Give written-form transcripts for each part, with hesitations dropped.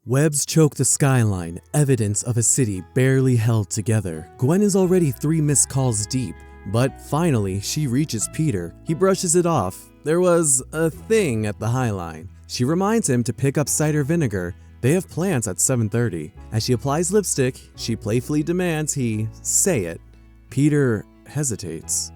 Webs choke the skyline, evidence of a city barely held together. Gwen is already 3 missed calls deep, but finally she reaches Peter. He brushes it off. There was a thing at the High Line. She reminds him to pick up cider vinegar. They have plans at 7:30. As she applies lipstick, she playfully demands he say it. Peter hesitates.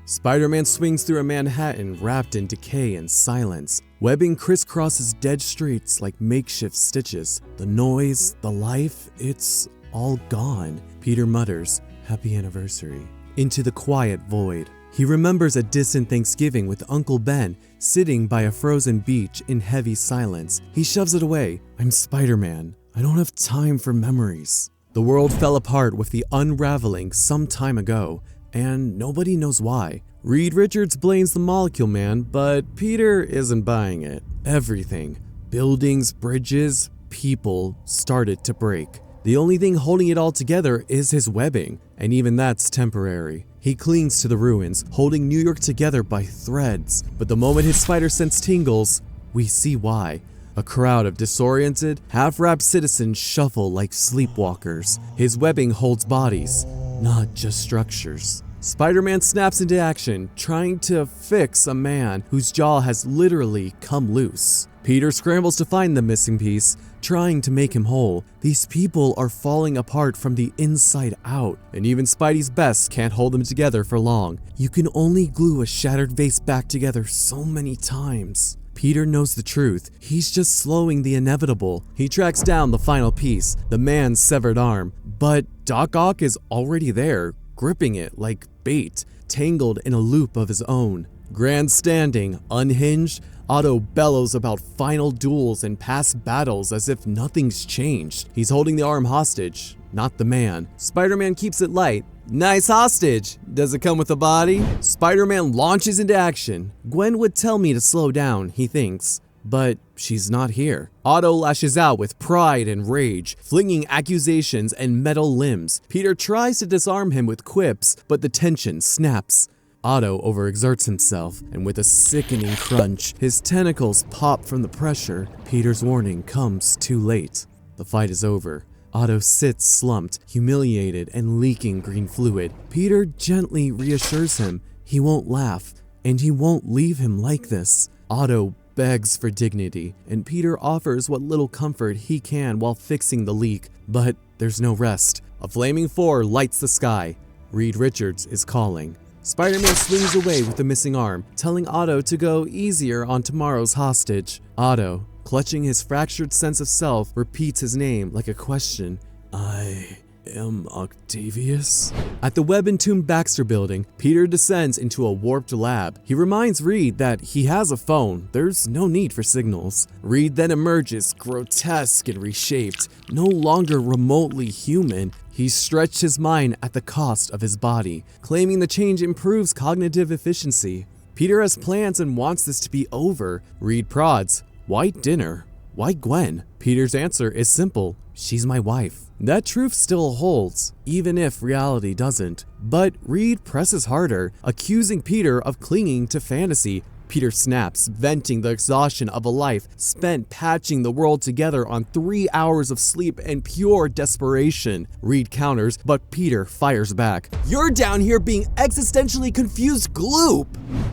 Spider-Man swings through a Manhattan wrapped in decay and silence. Webbing crisscrosses dead streets like makeshift stitches. The noise, the life, it's all gone. Peter mutters, "Happy anniversary," into the quiet void. He remembers a distant Thanksgiving with Uncle Ben sitting by a frozen beach in heavy silence. He shoves it away. "I'm Spider-Man. I don't have time for memories." The world fell apart with the unraveling some time ago, and nobody knows why. Reed Richards blames the Molecule Man, but Peter isn't buying it. Everything, buildings, bridges, people, started to break. The only thing holding it all together is his webbing, and even that's temporary. He clings to the ruins, holding New York together by threads. But the moment his spider sense tingles, we see why. A crowd of disoriented, half-wrapped citizens shuffle like sleepwalkers. His webbing holds bodies, not just structures. Spider-Man snaps into action, trying to fix a man whose jaw has literally come loose. Peter scrambles to find the missing piece, trying to make him whole. These people are falling apart from the inside out, and even Spidey's best can't hold them together for long. You can only glue a shattered vase back together so many times. Peter knows the truth. He's just slowing the inevitable. He tracks down the final piece, the man's severed arm, but Doc Ock is already there, gripping it like bait, tangled in a loop of his own. Grandstanding, unhinged, Otto bellows about final duels and past battles as if nothing's changed. He's holding the arm hostage, not the man. Spider-Man keeps it light. "Nice hostage. Does it come with a body?" Spider-Man launches into action. Gwen would tell me to slow down, he thinks, but she's not here. Otto lashes out with pride and rage, flinging accusations and metal limbs. Peter tries to disarm him with quips, but the tension snaps. Otto overexerts himself, and with a sickening crunch, his tentacles pop from the pressure. Peter's warning comes too late. The fight is over. Otto sits slumped, humiliated and leaking green fluid. Peter gently reassures him he won't laugh, and he won't leave him like this. Otto begs for dignity, and Peter offers what little comfort he can while fixing the leak, but there's no rest. A flaming 4 lights the sky. Reed Richards is calling. Spider-Man swings away with the missing arm, telling Otto to go easier on tomorrow's hostage. Otto, clutching his fractured sense of self, repeats his name like a question. "I am Octavius?" At the Webb Entombed Baxter building, Peter descends into a warped lab. He reminds Reed that he has a phone. There's no need for signals. Reed then emerges, grotesque and reshaped, no longer remotely human. He stretched his mind at the cost of his body, claiming the change improves cognitive efficiency. Peter has plans and wants this to be over. Reed prods, "Why dinner? Why Gwen?" Peter's answer is simple, "She's my wife." That truth still holds, even if reality doesn't. But Reed presses harder, accusing Peter of clinging to fantasy. Peter snaps, venting the exhaustion of a life spent patching the world together on 3 hours of sleep and pure desperation. Reed counters, but Peter fires back. "You're down here being existentially confused gloop!"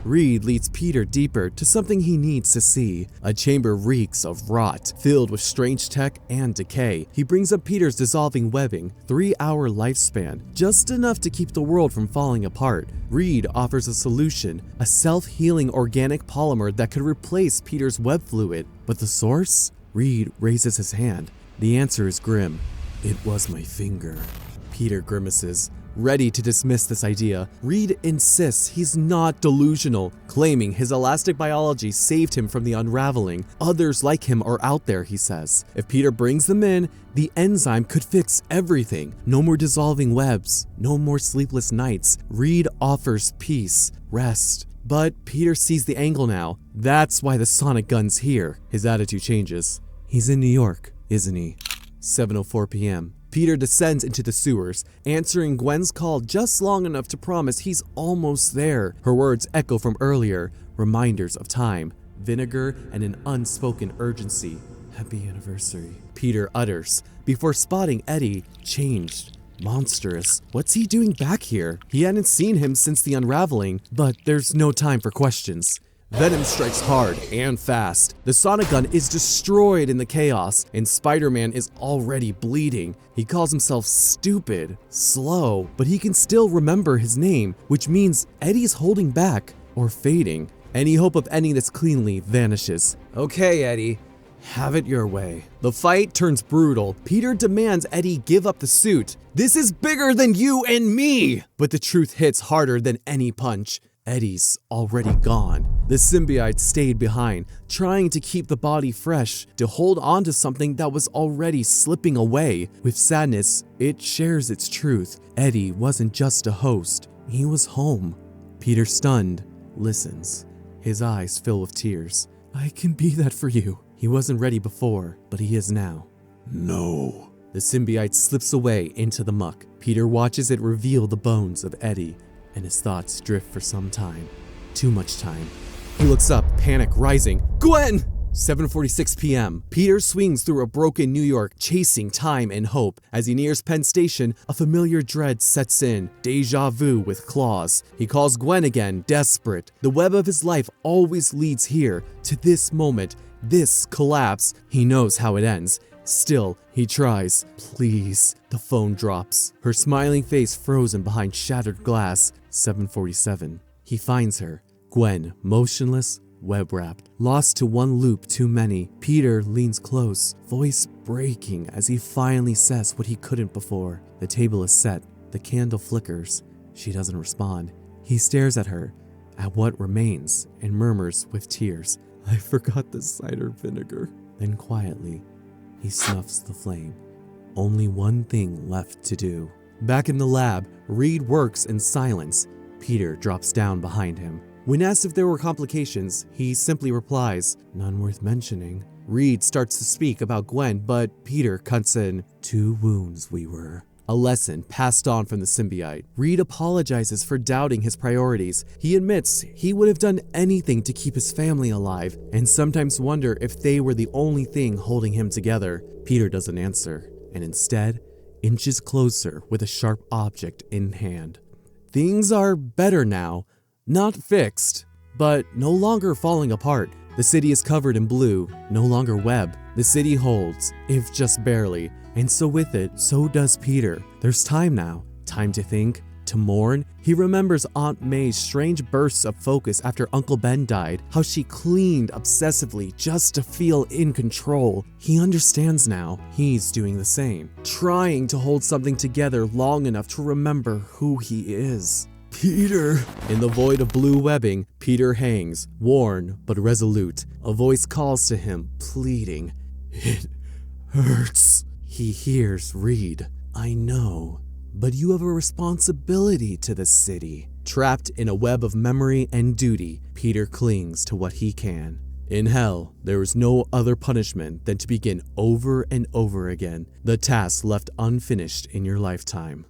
Reed leads Peter deeper to something he needs to see. A chamber reeks of rot, filled with strange tech and decay. He brings up Peter's dissolving webbing, 3-hour lifespan, just enough to keep the world from falling apart. Reed offers a solution, a self-healing organic polymer that could replace Peter's web fluid. But the source? Reed raises his hand. The answer is grim. "It was my finger." Peter grimaces, ready to dismiss this idea. Reed insists he's not delusional, claiming his elastic biology saved him from the unraveling. Others like him are out there, he says. If Peter brings them in, the enzyme could fix everything. No more dissolving webs, no more sleepless nights. Reed offers peace, rest. But Peter sees the angle now. That's why the sonic gun's here. His attitude changes. He's in New York, isn't he? 7:04 p.m. Peter descends into the sewers, answering Gwen's call just long enough to promise he's almost there. Her words echo from earlier, reminders of time, vinegar, and an unspoken urgency. Happy anniversary, Peter utters, before spotting Eddie, changed, monstrous. What's he doing back here? He hadn't seen him since the unraveling, but there's no time for questions. Venom strikes hard and fast. The sonic gun is destroyed in the chaos, and Spider-Man is already bleeding. He calls himself stupid, slow, but he can still remember his name, which means Eddie's holding back or fading. Any hope of ending this cleanly vanishes. Okay, Eddie, have it your way. The fight turns brutal. Peter demands Eddie give up the suit. This is bigger than you and me! But the truth hits harder than any punch. Eddie's already gone. The symbiote stayed behind, trying to keep the body fresh, to hold on to something that was already slipping away. With sadness, it shares its truth. Eddie wasn't just a host, he was home. Peter, stunned, listens. His eyes fill with tears. I can be that for you. He wasn't ready before, but he is now. No. The symbiote slips away into the muck. Peter watches it reveal the bones of Eddie, and his thoughts drift for some time. Too much time. He looks up, panic rising. Gwen! 7:46 p.m. Peter swings through a broken New York, chasing time and hope. As he nears Penn Station, a familiar dread sets in, deja vu with claws. He calls Gwen again, desperate. The web of his life always leads here, to this moment, this collapse. He knows how it ends. Still, he tries. Please. The phone drops. Her smiling face frozen behind shattered glass. 7:47. He finds her. Gwen, motionless, web-wrapped, lost to one loop too many. Peter leans close, voice breaking as he finally says what he couldn't before. The table is set. The candle flickers. She doesn't respond. He stares at her, at what remains, and murmurs with tears, I forgot the cider vinegar. Then quietly, he snuffs the flame. Only one thing left to do. Back in the lab, Reed works in silence. Peter drops down behind him. When asked if there were complications, he simply replies, none worth mentioning. Reed starts to speak about Gwen, but Peter cuts in, 2 wounds we were. A lesson passed on from the symbiote. Reed apologizes for doubting his priorities. He admits he would have done anything to keep his family alive, and sometimes wonder if they were the only thing holding him together. Peter doesn't answer, and instead, inches closer with a sharp object in hand. Things are better now. Not fixed, but no longer falling apart. The city is covered in blue, no longer web. The city holds, if just barely, and so with it, so does Peter. There's time now, time to think, to mourn. He remembers Aunt May's strange bursts of focus after Uncle Ben died, how she cleaned obsessively just to feel in control. He understands now, he's doing the same, trying to hold something together long enough to remember who he is. Peter! In the void of blue webbing, Peter hangs, worn but resolute. A voice calls to him, pleading. It hurts. He hears Reed. I know, but you have a responsibility to the city. Trapped in a web of memory and duty, Peter clings to what he can. In hell, there is no other punishment than to begin over and over again the task left unfinished in your lifetime.